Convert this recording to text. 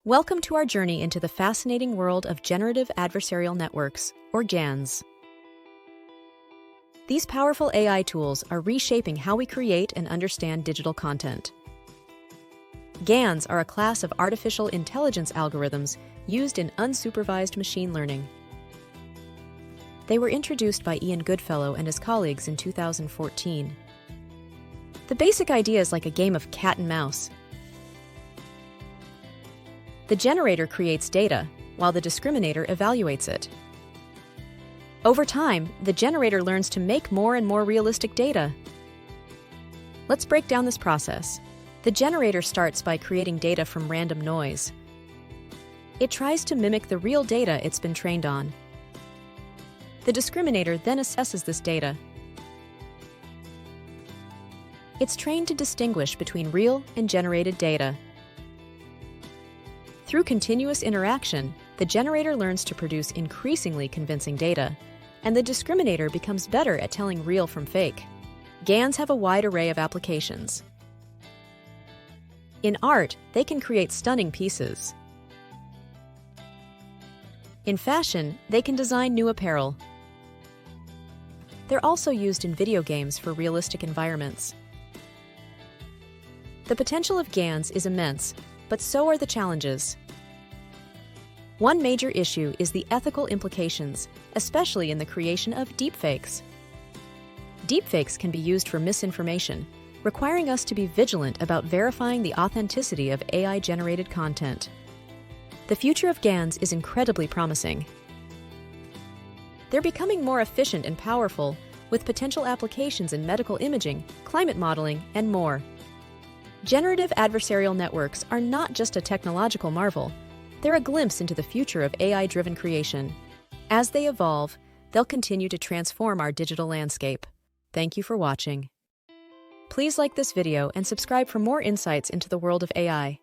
Welcome to our journey into the fascinating world of Generative Adversarial Networks, or GANs. These powerful AI tools are reshaping how we create and understand digital content. GANs are a class of artificial intelligence algorithms used in unsupervised machine learning. They were introduced by Ian Goodfellow and his colleagues in 2014. The basic idea is like a game of cat and mouse. The generator creates data, while the discriminator evaluates it. Over time, the generator learns to make more and more realistic data. Let's break down this process. The generator starts by creating data from random noise. It tries to mimic the real data it's been trained on. The discriminator then assesses this data. It's trained to distinguish between real and generated data. Through continuous interaction, the generator learns to produce increasingly convincing data, and the discriminator becomes better at telling real from fake. GANs have a wide array of applications. In art, they can create stunning pieces. In fashion, they can design new apparel. They're also used in video games for realistic environments. The potential of GANs is immense, but so are the challenges. One major issue is the ethical implications, especially in the creation of deepfakes. Deepfakes can be used for misinformation, requiring us to be vigilant about verifying the authenticity of AI-generated content. The future of GANs is incredibly promising. They're becoming more efficient and powerful, with potential applications in medical imaging, climate modeling, and more. Generative adversarial networks are not just a technological marvel, they're a glimpse into the future of AI-driven creation. As they evolve, they'll continue to transform our digital landscape. Thank you for watching. Please like this video and subscribe for more insights into the world of AI.